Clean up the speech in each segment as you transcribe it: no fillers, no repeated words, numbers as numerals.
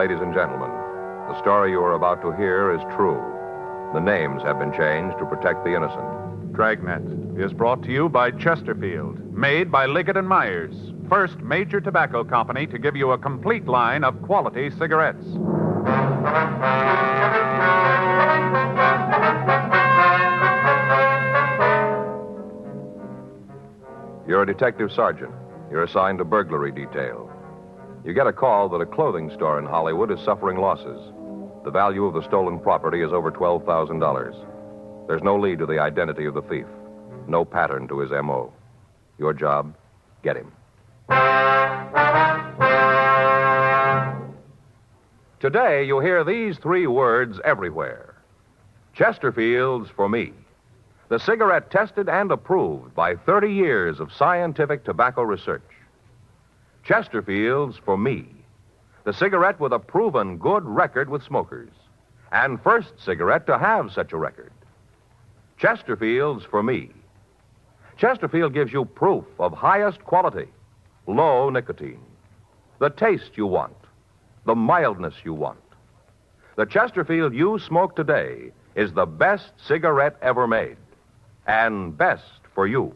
Ladies and gentlemen, the story you are about to hear is true. The names have been changed to protect the innocent. Dragnet is brought to you by Chesterfield, made by Liggett & Myers, first major tobacco company to give you a complete line of quality cigarettes. You're a detective sergeant. You're assigned to burglary detail. You get a call that a clothing store in Hollywood is suffering losses. The value of the stolen property is over $12,000. There's no lead to the identity of the thief, no pattern to his M.O. Your job, get him. Today, you'll hear these three words everywhere. Chesterfield's for me. The cigarette tested and approved by 30 years of scientific tobacco research. Chesterfield's for me. The cigarette with a proven good record with smokers. And first cigarette to have such a record. Chesterfield's for me. Chesterfield gives you proof of highest quality, low nicotine. The taste you want, the mildness you want. The Chesterfield you smoke today is the best cigarette ever made. And best for you.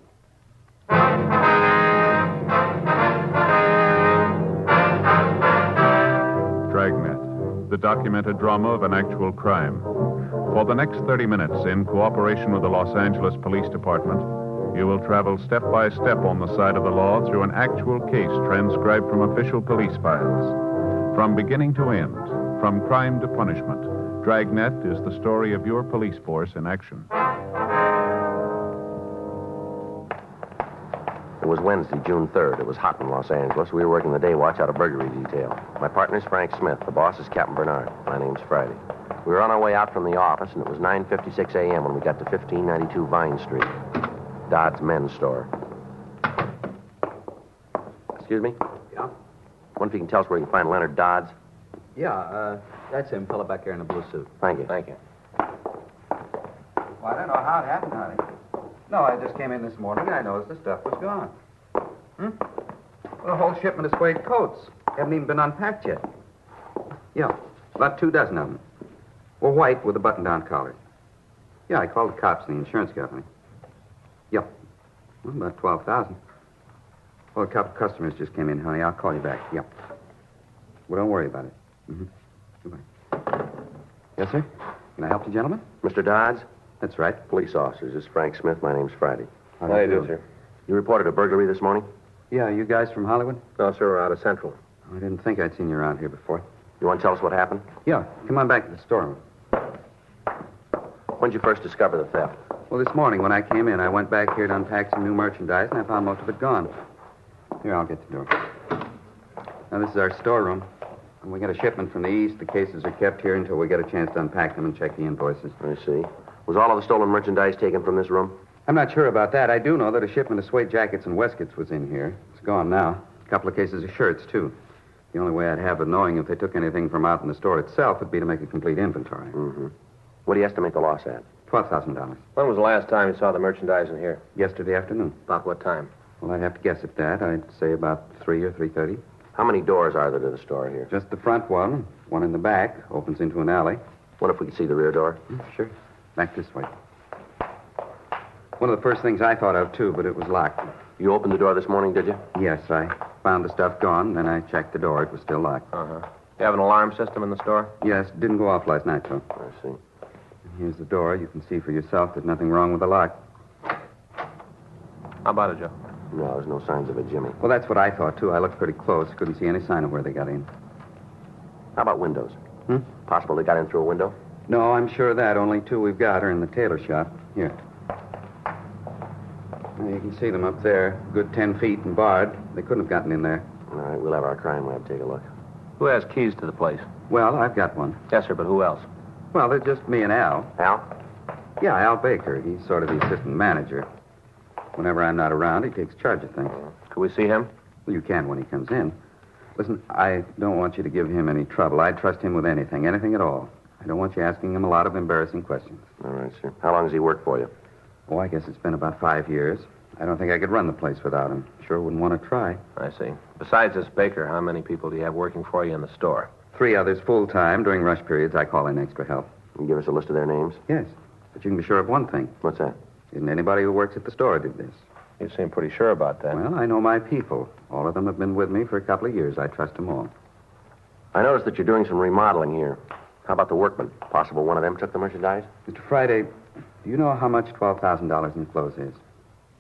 Dragnet, the documented drama of an actual crime. For the next 30 minutes, in cooperation with the Los Angeles Police Department, you will travel step by step on the side of the law through an actual case transcribed from official police files. From beginning to end, from crime to punishment, Dragnet is the story of your police force in action. It was Wednesday, June 3rd. It was hot in Los Angeles. We were working the day watch out of burglary detail. My partner's Frank Smith. The boss is Captain Bernard. My name's Friday. We were on our way out from the office, and it was 9:56 a.m. when we got to 1592 Vine Street, Dodd's men's store. Excuse me? Yeah? Wonder if you can tell us where you can find Leonard Dodds? Yeah, that's him, fellow back there in the blue suit. Thank you. Thank you. Well, I don't know how it happened, honey. No, I just came in this morning and I noticed the stuff was gone. Well, a whole shipment of suede coats. Haven't even been unpacked yet. Yeah, about 24 of them. Were white with a button-down collar. Yeah, I called the cops and the insurance company. Yeah, well, about 12,000. Well, a couple of customers just came in, honey. I'll call you back. Yeah. Well, don't worry about it. Goodbye. Yes, sir? Can I help you, gentlemen? Mr. Dodds? That's right. Police officers. This is Frank Smith. My name's Friday. How do you do, sir? You reported a burglary this morning? Yeah, you guys from Hollywood? No, sir. We're out of Central. I didn't think I'd seen you around here before. You want to tell us what happened? Yeah, come on back to the storeroom. When did you first discover the theft? Well, this morning when I came in, I went back here to unpack some new merchandise, and I found most of it gone. Here, I'll get the door. Now, this is our storeroom. When we get a shipment from the east, the cases are kept here until we get a chance to unpack them and check the invoices. I see. Was all of the stolen merchandise taken from this room? I'm not sure about that. I do know that a shipment of suede jackets and waistcoats was in here. It's gone now. A couple of cases of shirts, too. The only way I'd have of knowing if they took anything from out in the store itself would be to make a complete inventory. Mm-hmm. What do you estimate the loss at? $12,000. When was the last time you saw the merchandise in here? Yesterday afternoon. About what time? Well, I'd have to guess at that. I'd say about 3 or 3:30. How many doors are there to the store here? Just the front one in the back, opens into an alley. What if we could see the rear door? Sure. Back this way. One of the first things I thought of, too, but it was locked. You opened the door this morning, did you? Yes, I found the stuff gone, then I checked the door. It was still locked. Uh-huh. You have an alarm system in the store? Yes, it didn't go off last night, though. I see. Here's the door. You can see for yourself there's nothing wrong with the lock. How about it, Joe? No, there's no signs of it, Jimmy. Well, that's what I thought, too. I looked pretty close. Couldn't see any sign of where they got in. How about windows? Possible they got in through a window? No, I'm sure of that. Only 2 we've got are in the tailor shop. Here. Well, you can see them up there. Good 10 feet and barred. They couldn't have gotten in there. All right, we'll have our crime lab take a look. Who has keys to the place? Well, I've got one. Yes, sir, but who else? Well, they're just me and Al. Al? Yeah, Al Baker. He's sort of the assistant manager. Whenever I'm not around, he takes charge of things. Could we see him? Well, you can when he comes in. Listen, I don't want you to give him any trouble. I'd trust him with anything at all. I don't want you asking him a lot of embarrassing questions. All right, sir. How long has he worked for you? Oh, I guess it's been about 5 years. I don't think I could run the place without him. Sure wouldn't want to try. I see. Besides this Baker, how many people do you have working for you in the store? 3 others full-time. During rush periods, I call in extra help. Can you give us a list of their names? Yes, but you can be sure of one thing. What's that? Isn't anybody who works at the store did this. You seem pretty sure about that. Well, I know my people. All of them have been with me for a couple of years. I trust them all. I noticed that you're doing some remodeling here. How about the workmen? Possible one of them took the merchandise? Mr. Friday, do you know how much $12,000 in clothes is?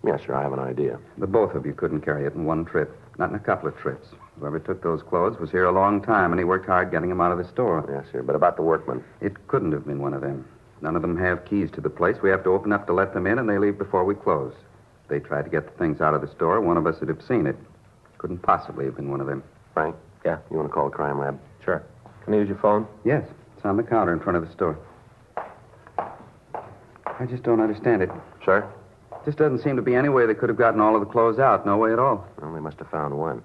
Yes, sir, I have an idea. The both of you couldn't carry it in one trip. Not in a couple of trips. Whoever took those clothes was here a long time, and he worked hard getting them out of the store. Yes, sir, but about the workmen? It couldn't have been one of them. None of them have keys to the place. We have to open up to let them in, and they leave before we close. If they tried to get the things out of the store, one of us would have seen it. Couldn't possibly have been one of them. Frank? Yeah? You want to call the crime lab? Sure. Can I use your phone? Yes, it's on the counter in front of the store. I just don't understand it. Sir? Just doesn't seem to be any way they could have gotten all of the clothes out. No way at all. Well, they must have found one.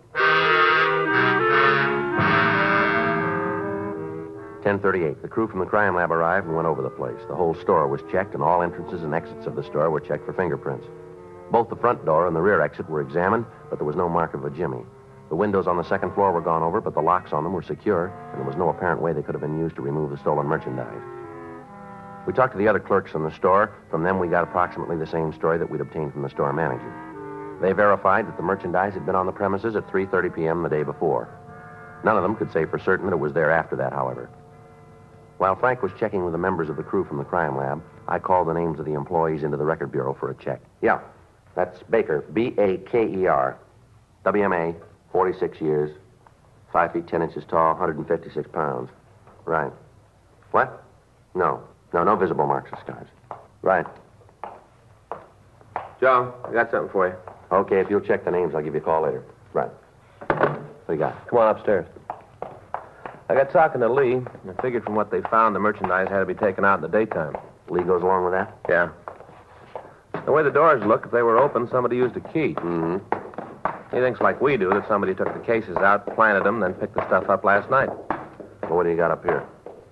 10:38. The crew from the crime lab arrived and went over the place. The whole store was checked, and all entrances and exits of the store were checked for fingerprints. Both the front door and the rear exit were examined, but there was no mark of a jimmy. The windows on the second floor were gone over, but the locks on them were secure, and there was no apparent way they could have been used to remove the stolen merchandise. We talked to the other clerks in the store. From them, we got approximately the same story that we'd obtained from the store manager. They verified that the merchandise had been on the premises at 3:30 p.m. the day before. None of them could say for certain that it was there after that, however. While Frank was checking with the members of the crew from the crime lab, I called the names of the employees into the record bureau for a check. Yeah, that's Baker, B-A-K-E-R. WMA, 46 years, 5 feet 10 inches tall, 156 pounds. Right. What? No, no visible marks or scars. Right. Joe, I got something for you. Okay, if you'll check the names, I'll give you a call later. Right. What do you got? Come on upstairs. I got talking to Lee, and I figured from what they found, the merchandise had to be taken out in the daytime. Lee goes along with that? Yeah. The way the doors look, if they were open, somebody used a key. Mm-hmm. He thinks like we do, that somebody took the cases out, planted them, then picked the stuff up last night. Well, what do you got up here?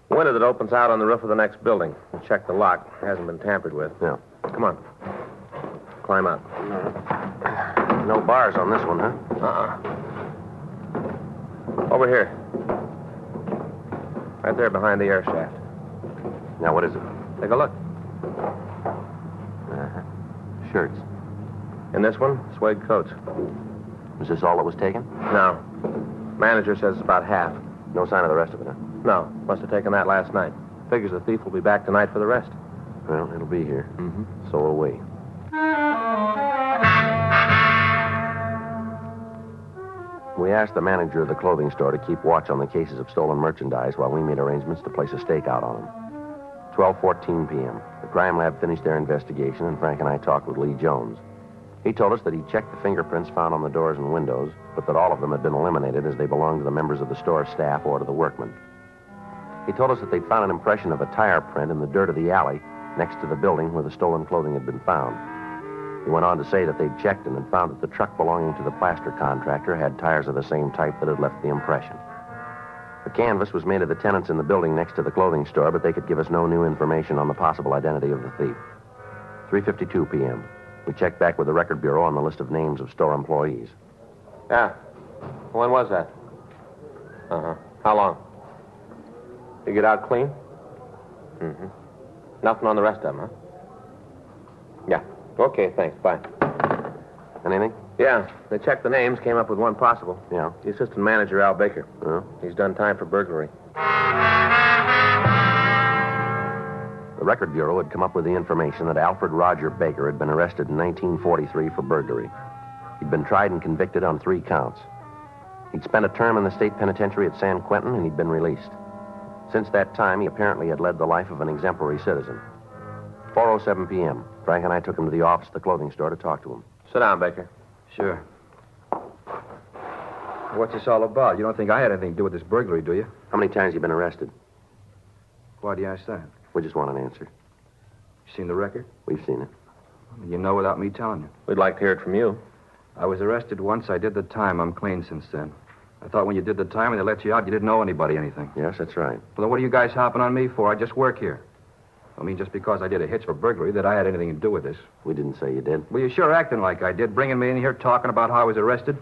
Window that opens out on the roof of the next building. We checked the lock. It hasn't been tampered with. Yeah. Come on. Climb up. No bars on this one, huh? Over here. Right there behind the air shaft. Now, what is it? Take a look. Shirts. In this one, suede coats. Is this all that was taken? No. Manager says it's about half. No sign of the rest of it, huh? No. Must have taken that last night. Figures the thief will be back tonight for the rest. Well, it'll be here. Mm-hmm. So will we. We asked the manager of the clothing store to keep watch on the cases of stolen merchandise while we made arrangements to place a stakeout on them. 12:14 p.m. The crime lab finished their investigation, and Frank and I talked with Lee Jones. He told us that he checked the fingerprints found on the doors and windows, but that all of them had been eliminated as they belonged to the members of the store staff or to the workmen. He told us that they'd found an impression of a tire print in the dirt of the alley next to the building where the stolen clothing had been found. He went on to say that they'd checked and had found that the truck belonging to the plaster contractor had tires of the same type that had left the impression. The canvas was made of the tenants in the building next to the clothing store, but they could give us no new information on the possible identity of the thief. 3:52 p.m. We checked back with the record bureau on the list of names of store employees. Yeah. When was that? Uh-huh. How long? You get out clean? Mm-hmm. Nothing on the rest of them, huh? Yeah. Okay, thanks. Bye. Anything? Yeah. They checked the names, came up with one possible. Yeah. The assistant manager, Al Baker. Oh. He's done time for burglary. The record bureau had come up with the information that Alfred Roger Baker had been arrested in 1943 for burglary. He'd been tried and convicted on 3 counts. He'd spent a term in the state penitentiary at San Quentin, and he'd been released. Since that time, he apparently had led the life of an exemplary citizen. 4:07 p.m. Frank and I took him to the office of the clothing store to talk to him. Sit down, Baker. Sure. What's this all about? You don't think I had anything to do with this burglary, do you? How many times have you been arrested? Why do you ask that? We just want an answer. You seen the record? We've seen it. You know without me telling you. We'd like to hear it from you. I was arrested once. I did the time. I'm clean since then. I thought when you did the time and they let you out, you didn't know anybody anything. Yes, that's right. Well, then what are you guys hopping on me for? I just work here. I mean, just because I did a hitch for burglary, that I had anything to do with this. We didn't say you did. Well, you're sure acting like I did, bringing me in here talking about how I was arrested.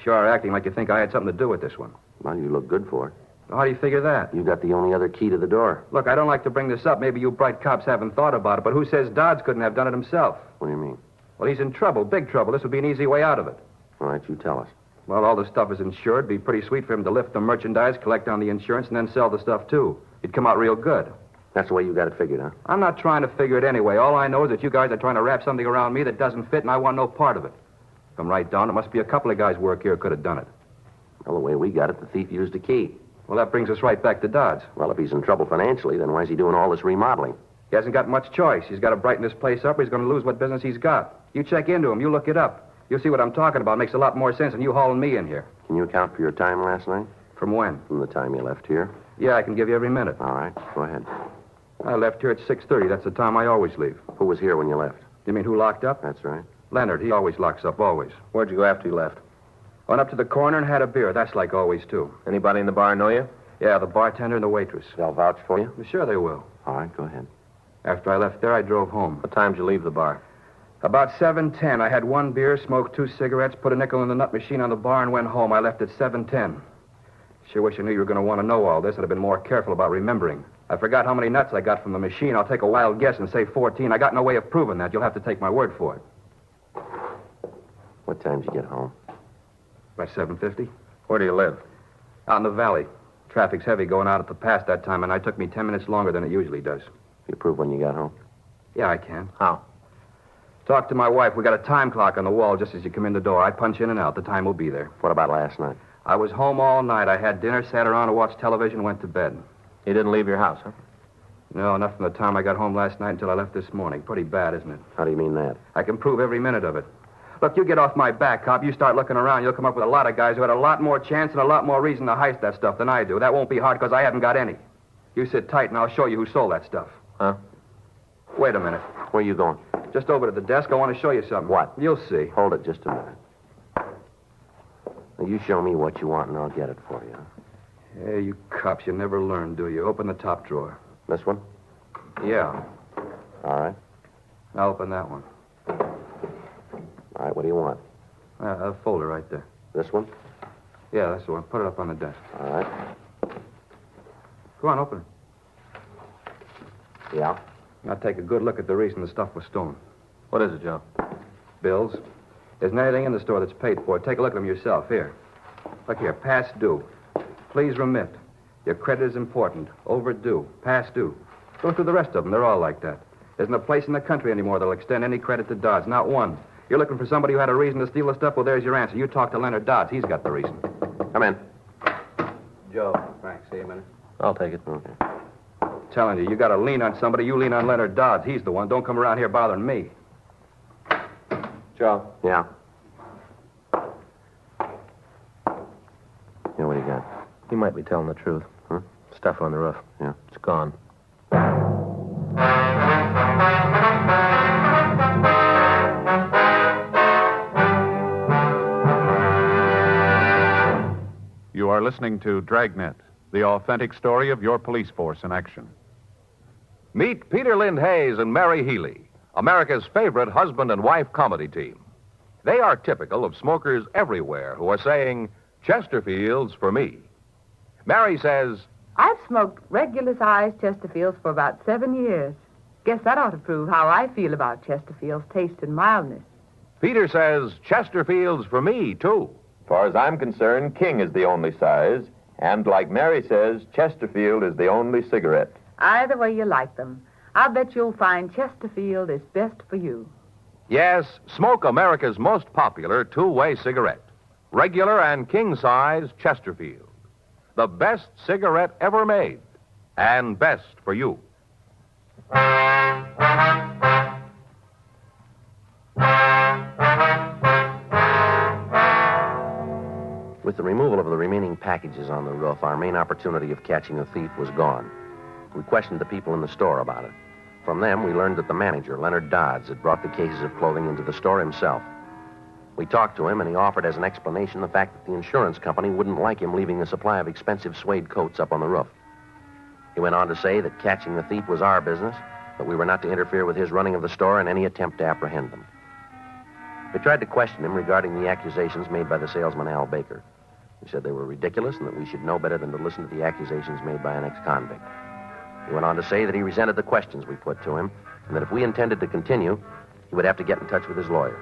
Sure acting like you think I had something to do with this one. Well, you look good for it. How do you figure that? You got the only other key to the door. Look, I don't like to bring this up. Maybe you bright cops haven't thought about it, but who says Dodds couldn't have done it himself? What do you mean? Well, he's in trouble, big trouble. This would be an easy way out of it. All right, you tell us. Well, all the stuff is insured. Be pretty sweet for him to lift the merchandise, collect on the insurance, and then sell the stuff, too. It'd come out real good. That's the way you got it figured, huh? I'm not trying to figure it anyway. All I know is that you guys are trying to wrap something around me that doesn't fit, and I want no part of it. Come right down, it must be a couple of guys' work here who could have done it. Well, the way we got it, the thief used a key. Well, that brings us right back to Dodds. Well, if he's in trouble financially, then why is he doing all this remodeling? He hasn't got much choice. He's got to brighten this place up or he's going to lose what business he's got. You check into him. You look it up. You'll see what I'm talking about. It makes a lot more sense than you hauling me in here. Can you account for your time last night? From when? From the time you left here. Yeah, I can give you every minute. All right, go ahead. I left here at 6:30. That's the time I always leave. Who was here when you left? You mean who locked up? That's right. Leonard. He always locks up, always. Where'd you go after you left? Went up to the corner and had a beer. That's like always, too. Anybody in the bar know you? Yeah, the bartender and the waitress. They'll vouch for you? Sure they will. All right, go ahead. After I left there, I drove home. What time did you leave the bar? About 7:10. I had one beer, smoked 2 cigarettes, put a nickel in the nut machine on the bar, and went home. I left at 7:10. Sure wish I knew you were going to want to know all this. I'd have been more careful about remembering. I forgot how many nuts I got from the machine. I'll take a wild guess and say 14. I got no way of proving that. You'll have to take my word for it. What time did you get home? By 7:50. Where do you live? Out in the valley. Traffic's heavy going out at the pass that time, and it took me 10 minutes longer than it usually does. You prove when you got home? Yeah, I can. How? Talk to my wife. We got a time clock on the wall just as you come in the door. I punch in and out. The time will be there. What about last night? I was home all night. I had dinner, sat around and watched television, went to bed. You didn't leave your house, huh? No, not from the time I got home last night until I left this morning. Pretty bad, isn't it? How do you mean that? I can prove every minute of it. Look, you get off my back, cop. You start looking around. You'll come up with a lot of guys who had a lot more chance and a lot more reason to heist that stuff than I do. That won't be hard because I haven't got any. You sit tight and I'll show you who sold that stuff. Huh? Wait a minute. Where are you going? Just over to the desk. I want to show you something. What? You'll see. Hold it just a minute. Now, you show me what you want and I'll get it for you. Yeah, you cops, you never learn, do you? Open the top drawer. This one? Yeah. All right. Now open that one. All right, what do you want? A folder right there. This one? Yeah, that's the one. Put it up on the desk. All right. Go on, open it. Yeah? Now take a good look at the reason the stuff was stolen. What is it, Joe? Bills. There isn't anything in the store that's paid for. Take a look at them yourself. Here. Look here. Past due. Please remit. Your credit is important. Overdue. Past due. Go through the rest of them. They're all like that. There isn't a place in the country anymore that'll extend any credit to Dodds. Not one. You're looking for somebody who had a reason to steal the stuff? Well, there's your answer. You talk to Leonard Dodds. He's got the reason. Come in. Joe, Frank, see you a minute. I'll take it. Okay. Telling you, you got to lean on somebody. You lean on Leonard Dodds. He's the one. Don't come around here bothering me. Joe. Yeah? Yeah, what do you got? You might be telling the truth. Huh? Stuff on the roof. Yeah. It's gone. You are listening to Dragnet, the authentic story of your police force in action. Meet Peter Lind Hayes and Mary Healy, America's favorite husband and wife comedy team. They are typical of smokers everywhere who are saying, Chesterfields for me. Mary says, I've smoked regular-sized Chesterfields for about 7 years. Guess that ought to prove how I feel about Chesterfield's taste and mildness. Peter says, Chesterfields for me, too. As far as I'm concerned, King is the only size. And like Mary says, Chesterfield is the only cigarette. Either way you like them, I'll bet you'll find Chesterfield is best for you. Yes, smoke America's most popular two-way cigarette. Regular and king-size Chesterfield. The best cigarette ever made. And best for you. With the removal of the remaining packages on the roof, our main opportunity of catching a thief was gone. We questioned the people in the store about it. From them, we learned that the manager, Leonard Dodds, had brought the cases of clothing into the store himself. We talked to him, and he offered as an explanation the fact that the insurance company wouldn't like him leaving a supply of expensive suede coats up on the roof. He went on to say that catching the thief was our business, but we were not to interfere with his running of the store and any attempt to apprehend them. We tried to question him regarding the accusations made by the salesman Al Baker. He said they were ridiculous and that we should know better than to listen to the accusations made by an ex-convict. He went on to say that he resented the questions we put to him and that if we intended to continue, he would have to get in touch with his lawyer.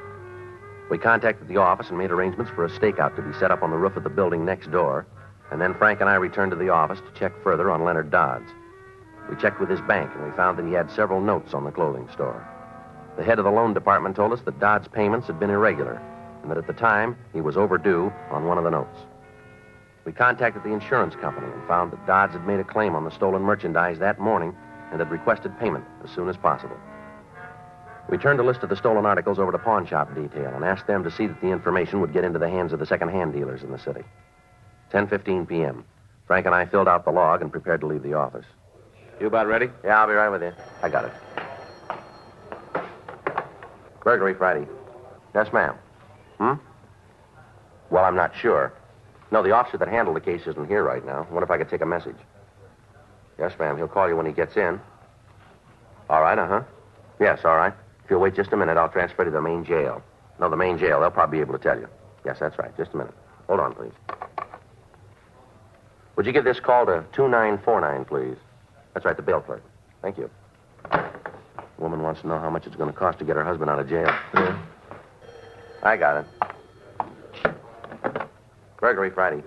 We contacted the office and made arrangements for a stakeout to be set up on the roof of the building next door, and then Frank and I returned to the office to check further on Leonard Dodds. We checked with his bank, and we found that he had several notes on the clothing store. The head of the loan department told us that Dodds' payments had been irregular, and that at the time, he was overdue on one of the notes. We contacted the insurance company and found that Dodds had made a claim on the stolen merchandise that morning and had requested payment as soon as possible. We turned a list of the stolen articles over to pawn shop detail and asked them to see that the information would get into the hands of the second-hand dealers in the city. 10:15 p.m. Frank and I filled out the log and prepared to leave the office. You about ready? Yeah, I'll be right with you. I got it. Burglary Friday. Yes, ma'am. Well, I'm not sure. No, the officer that handled the case isn't here right now. I wonder if I could take a message. Yes, ma'am. He'll call you when he gets in. All right, Yes, all right. If you'll wait just a minute, I'll transfer you to the main jail. No, the main jail. They'll probably be able to tell you. Yes, that's right. Just a minute. Hold on, please. Would you give this call to 2949, please? That's right, the bail clerk. Thank you. Woman wants to know how much it's going to cost to get her husband out of jail. Yeah. I got it. Burglary Friday.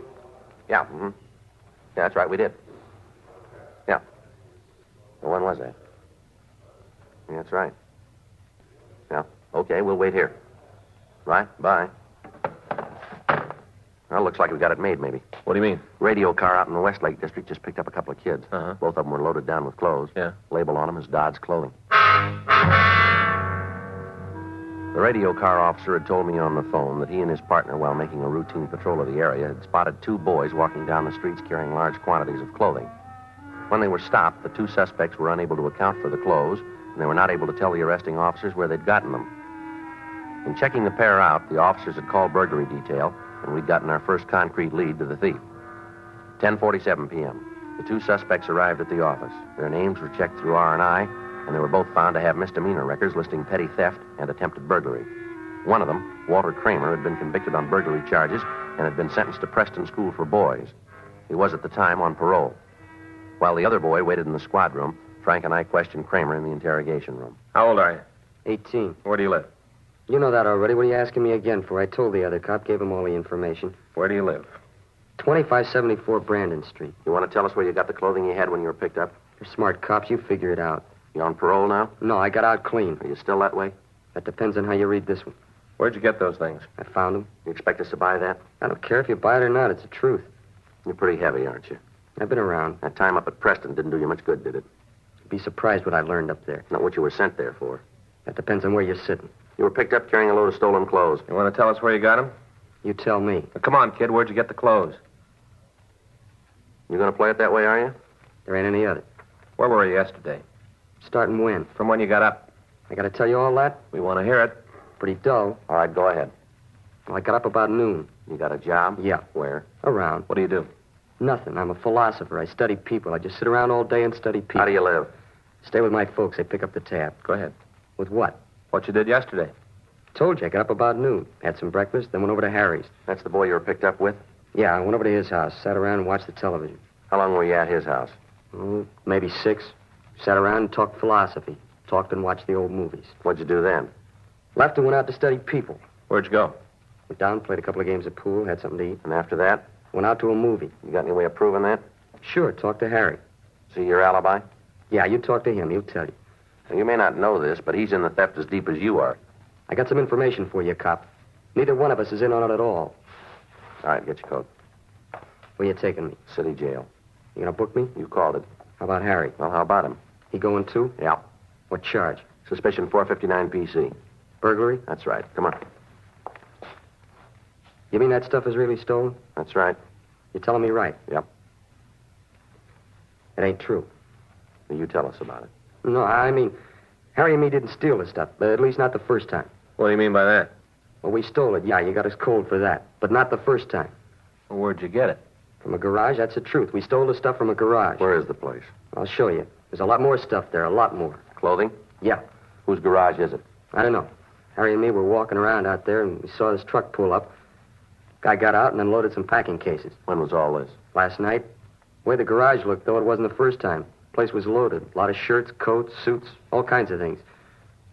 Yeah, Yeah, that's right, we did. Yeah. Well, when was that? Yeah, that's right. Yeah, okay, we'll wait here. Right, bye. Well, looks like we got it made, maybe. What do you mean? Radio car out in the Westlake district just picked up a couple of kids. Uh-huh. Both of them were loaded down with clothes. Yeah. Label on them is Dodds Clothing. The radio car officer had told me on the phone that he and his partner, while making a routine patrol of the area, had spotted two boys walking down the streets carrying large quantities of clothing. When they were stopped, the two suspects were unable to account for the clothes, and they were not able to tell the arresting officers where they'd gotten them. In checking the pair out, the officers had called burglary detail, and we'd gotten our first concrete lead to the thief. 10:47 p.m. The two suspects arrived at the office. Their names were checked through R&I, and they were both found to have misdemeanor records listing petty theft and attempted burglary. One of them, Walter Kramer, had been convicted on burglary charges and had been sentenced to Preston School for Boys. He was at the time on parole. While the other boy waited in the squad room, Frank and I questioned Kramer in the interrogation room. How old are you? 18. Where do you live? You know that already. What are you asking me again for? I told the other cop, gave him all the information. Where do you live? 2574 Brandon Street. You want to tell us where you got the clothing you had when you were picked up? You're smart cops. You figure it out. You on parole now? No, I got out clean. Are you still that way? That depends on how you read this one. Where'd you get those things? I found them. You expect us to buy that? I don't care if you buy it or not. It's the truth. You're pretty heavy, aren't you? I've been around. That time up at Preston didn't do you much good, did it? You'd be surprised what I learned up there. Not what you were sent there for. That depends on where you're sitting. You were picked up carrying a load of stolen clothes. You want to tell us where you got them? You tell me. Now, come on, kid. Where'd you get the clothes? You going to play it that way, are you? There ain't any other. Where were you yesterday? Starting when? From when you got up? I got to tell you all that? We want to hear it. Pretty dull. All right, go ahead. Well, I got up about noon. You got a job? Yeah. Where? Around. What do you do? Nothing. I'm a philosopher. I study people. I just sit around all day and study people. How do you live? Stay with my folks. They pick up the tab. Go ahead. With what? What you did yesterday. Told you. I got up about noon. Had some breakfast, then went over to Harry's. That's the boy you were picked up with? Yeah, I went over to his house. Sat around and watched the television. How long were you at his house? Maybe 6. Sat around and talked philosophy. Talked and watched the old movies. What'd you do then? Left and went out to study people. Where'd you go? Went down, played a couple of games of pool, had something to eat. And after that? Went out to a movie. You got any way of proving that? Sure, talked to Harry. See your alibi? Yeah, you talk to him. He'll tell you. Now, you may not know this, but he's in the theft as deep as you are. I got some information for you, cop. Neither one of us is in on it at all. All right, get your coat. Where you taking me? City jail. You gonna book me? You called it. How about Harry? Well, how about him? He going too? Yeah. What charge? Suspicion 459 PC. Burglary? That's right. Come on. You mean that stuff is really stolen? That's right. You're telling me right? Yep. It ain't true. Now, you tell us about it. No, I mean, Harry and me didn't steal the stuff, at least not the first time. What do you mean by that? Well, we stole it, yeah, you got us cold for that, but not the first time. Well, where'd you get it? From a garage, that's the truth. We stole the stuff from a garage. Where is the place? I'll show you. There's a lot more stuff there, a lot more. Clothing? Yeah. Whose garage is it? I don't know. Harry and me were walking around out there, and we saw this truck pull up. Guy got out and unloaded some packing cases. When was all this? Last night. The way the garage looked, though, it wasn't the first time. The place was loaded. A lot of shirts, coats, suits, all kinds of things.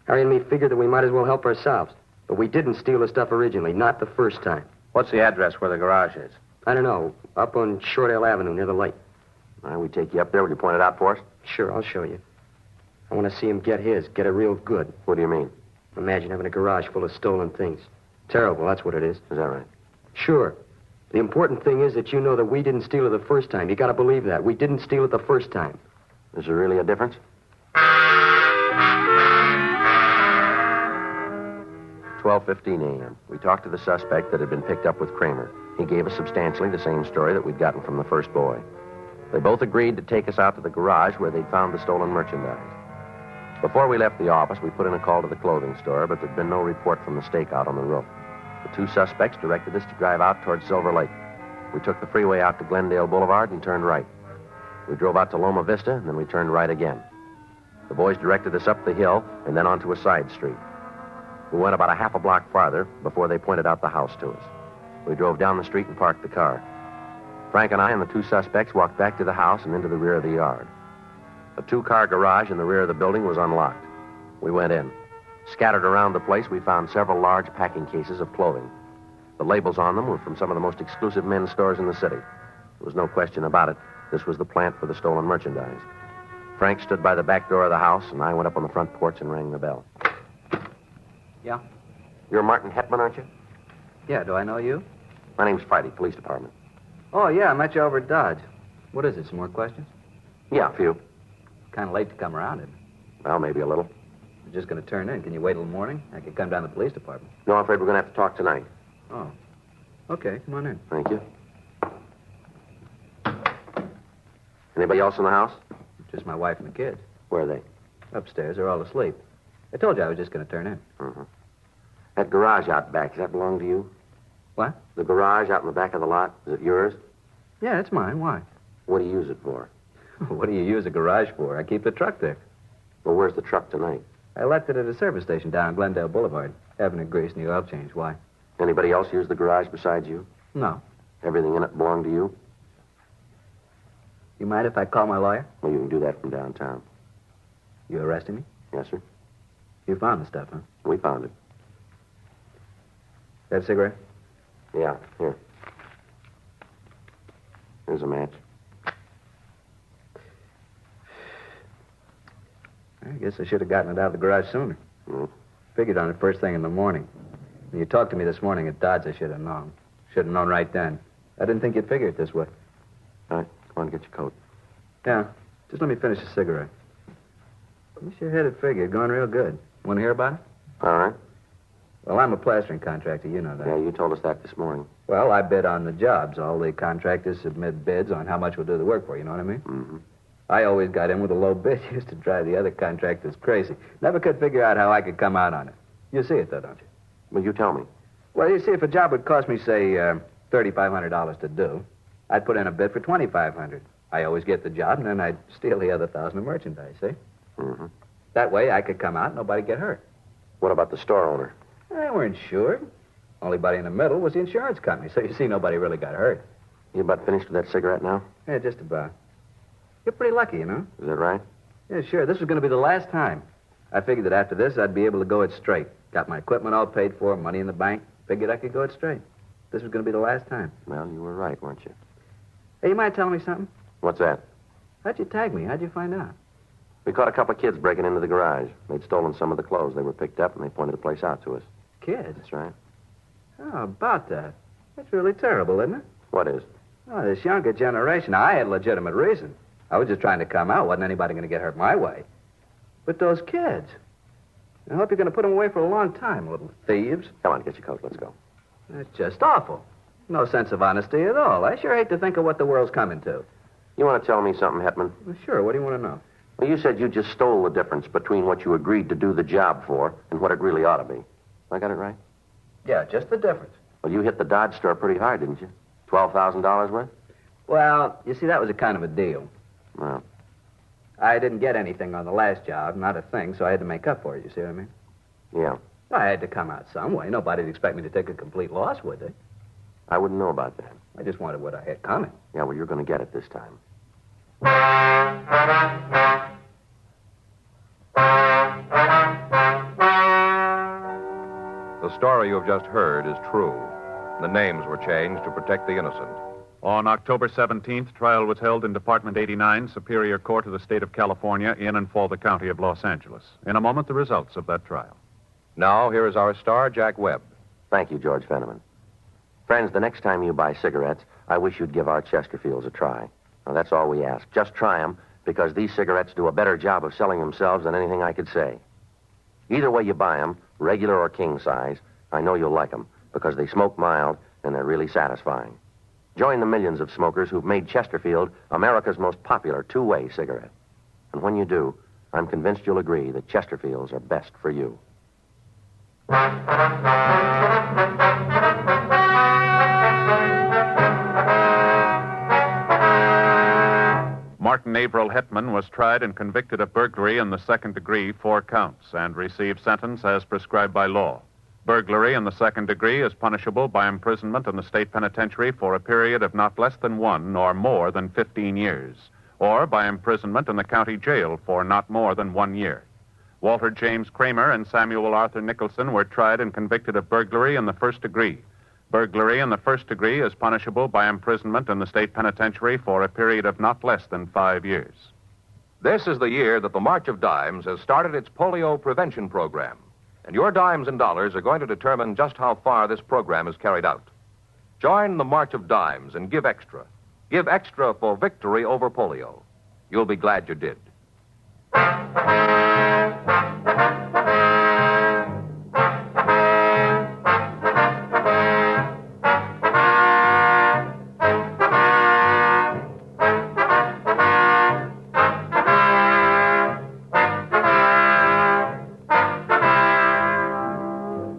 Harry and me figured that we might as well help ourselves. But we didn't steal the stuff originally, not the first time. What's the address where the garage is? I don't know. Up on Shortdale Avenue near the lake. All right, we take you up there. Will you point it out for us? Sure, I'll show you. I want to see him get his. Get it real good. What do you mean? Imagine having a garage full of stolen things. Terrible, that's what it is. Is that right? Sure. The important thing is that you know that we didn't steal it the first time. You got to believe that. We didn't steal it the first time. Is there really a difference? 12:15 a.m. We talked to the suspect that had been picked up with Kramer. He gave us substantially the same story that we'd gotten from the first boy. They both agreed to take us out to the garage where they'd found the stolen merchandise. Before we left the office, we put in a call to the clothing store, but there'd been no report from the stakeout on the roof. The two suspects directed us to drive out towards Silver Lake. We took the freeway out to Glendale Boulevard and turned right. We drove out to Loma Vista, and then we turned right again. The boys directed us up the hill and then onto a side street. We went about a half a block farther before they pointed out the house to us. We drove down the street and parked the car. Frank and I and the two suspects walked back to the house and into the rear of the yard. A two-car garage in the rear of the building was unlocked. We went in. Scattered around the place, we found several large packing cases of clothing. The labels on them were from some of the most exclusive men's stores in the city. There was no question about it. This was the plant for the stolen merchandise. Frank stood by the back door of the house, and I went up on the front porch and rang the bell. Yeah? You're Martin Hetman, aren't you? Yeah, do I know you? My name's Friday, police department. Oh, yeah, I met you over at Dodge. What is it, some more questions? Yeah, a few. Kind of late to come around, Well, maybe a little. I'm just going to turn in. Can you wait till the morning? I could come down to the police department. No, I'm afraid we're going to have to talk tonight. Oh. Okay, come on in. Thank you. Anybody else in the house? Just my wife and the kids. Where are they? Upstairs, they're all asleep. I told you I was just going to turn in. Mm-hmm. That garage out back, does that belong to you? What? The garage out in the back of the lot, is it yours? Yeah, it's mine. Why? What do you use it for? What do you use a garage for? I keep the truck there. Well, where's the truck tonight? I left it at a service station down on Glendale Boulevard. Having a grease and the oil change. Why? Anybody else use the garage besides you? No. Everything in it belong to you? You mind if I call my lawyer? Well, you can do that from downtown. You arresting me? Yes, sir. You found the stuff, huh? We found it. That a cigarette? Yeah, here. Here's a match. I guess I should have gotten it out of the garage sooner. Mm. Figured on it first thing in the morning. When you talked to me this morning at Dodge, I should have known. Should have known right then. I didn't think you'd figure it this way. All right, come on, get your coat. Yeah, just let me finish the cigarette. You sure had it figured. Going real good. Want to hear about it? All right. Well, I'm a plastering contractor. You know that. Yeah, you told us that this morning. Well, I bid on the jobs. All the contractors submit bids on how much we'll do the work for. You know what I mean? Mm-hmm. I always got in with a low bid. Used to drive the other contractors crazy. Never could figure out how I could come out on it. You see it, though, don't you? Well, you tell me. Well, you see, if a job would cost me, say, $3,500 to do, I'd put in a bid for $2,500. I always get the job, and then I'd steal the other $1,000 of merchandise, see? Mm-hmm. That way, I could come out and nobody get hurt. What about the store owner? They weren't insured. Only body in the middle was the insurance company, so you see, nobody really got hurt. You about finished with that cigarette now? Yeah, just about. You're pretty lucky, you know? Is that right? Yeah, sure. This was going to be the last time. I figured that after this, I'd be able to go it straight. Got my equipment all paid for, money in the bank. Figured I could go it straight. This was going to be the last time. Well, you were right, weren't you? Hey, you mind telling me something? What's that? How'd you tag me? How'd you find out? We caught a couple of kids breaking into the garage. They'd stolen some of the clothes. They were picked up, and they pointed the place out to us. Kids? That's right. Oh, about that. That's really terrible, isn't it? What is? Oh, this younger generation. Now, I had legitimate reason. I was just trying to come out. Wasn't anybody going to get hurt my way. But those kids. I hope you're going to put them away for a long time, little thieves. Come on, get your coat. Let's go. That's just awful. No sense of honesty at all. I sure hate to think of what the world's coming to. You want to tell me something, Hetman? Well, sure. What do you want to know? Well, you said you just stole the difference between what you agreed to do the job for and what it really ought to be. I got it right? Yeah, just the difference. Well, you hit the Dodge store pretty hard, didn't you? $12,000 worth? Well, you see, that was a kind of a deal. Well, I didn't get anything on the last job, not a thing, so I had to make up for it, you see what I mean? yeah. I had to come out some way. Nobody'd expect me to take a complete loss, would they? I wouldn't know about that. I just wanted what I had coming. Yeah, well, you're going to get it this time. The story you have just heard is true. The names were changed to protect the innocent. On October 17th, trial was held in Department 89, Superior Court of the State of California, in and for the County of Los Angeles. In a moment, the results of that trial. Now, here is our star, Jack Webb. Thank you, George Fenneman. Friends, the next time you buy cigarettes, I wish you'd give our Chesterfields a try. Now, that's all we ask. Just try them, because these cigarettes do a better job of selling themselves than anything I could say. Either way you buy them, regular or king size, I know you'll like them, because they smoke mild and they're really satisfying. Join the millions of smokers who've made Chesterfield America's most popular two-way cigarette. And when you do, I'm convinced you'll agree that Chesterfields are best for you. Martin Averill Hetman was tried and convicted of burglary in the second degree, 4 counts, and received sentence as prescribed by law. Burglary in the second degree is punishable by imprisonment in the state penitentiary for a period of not less than 1 nor more than 15 years, or by imprisonment in the county jail for not more than 1 year. Walter James Kramer and Samuel Arthur Nicholson were tried and convicted of burglary in the first degree. Burglary in the first degree is punishable by imprisonment in the state penitentiary for a period of not less than 5 years. This is the year that the March of Dimes has started its polio prevention program. And your dimes and dollars are going to determine just how far this program is carried out. Join the March of Dimes and give extra. Give extra for victory over polio. You'll be glad you did.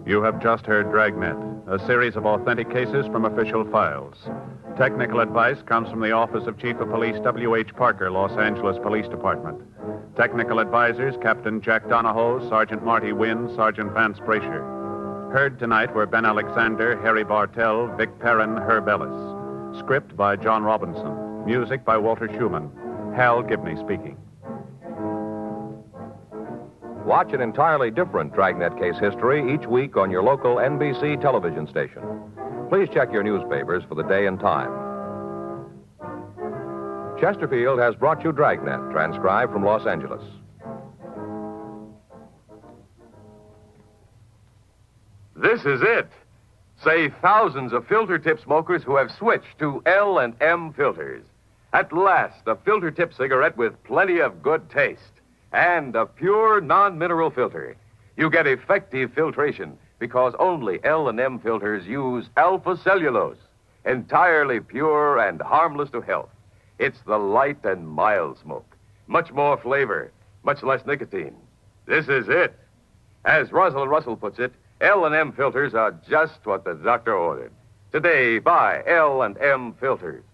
You have just heard Dragnet, a series of authentic cases from official files. Technical advice comes from the Office of Chief of Police W.H. Parker, Los Angeles Police Department. Technical advisors, Captain Jack Donahoe, Sergeant Marty Wynn, Sergeant Vance Brasher. Heard tonight were Ben Alexander, Harry Bartell, Vic Perrin, Herb Ellis. Script by John Robinson. Music by Walter Schumann. Hal Gibney speaking. Watch an entirely different Dragnet case history each week on your local NBC television station. Please check your newspapers for the day and time. Chesterfield has brought you Dragnet, transcribed from Los Angeles. This is it. Say thousands of filter tip smokers who have switched to L&M filters. At last, a filter tip cigarette with plenty of good taste. And a pure, non-mineral filter. You get effective filtration because only L&M filters use alpha cellulose, entirely pure and harmless to health. It's the light and mild smoke. Much more flavor, much less nicotine. This is it. As Rosalind Russell puts it, L&M filters are just what the doctor ordered. Today, buy L&M filters.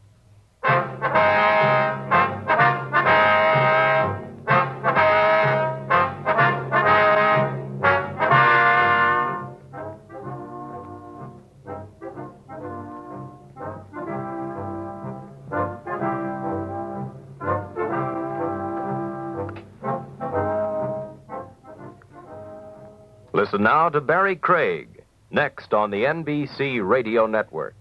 Listen now to Barry Craig, next on the NBC Radio Network.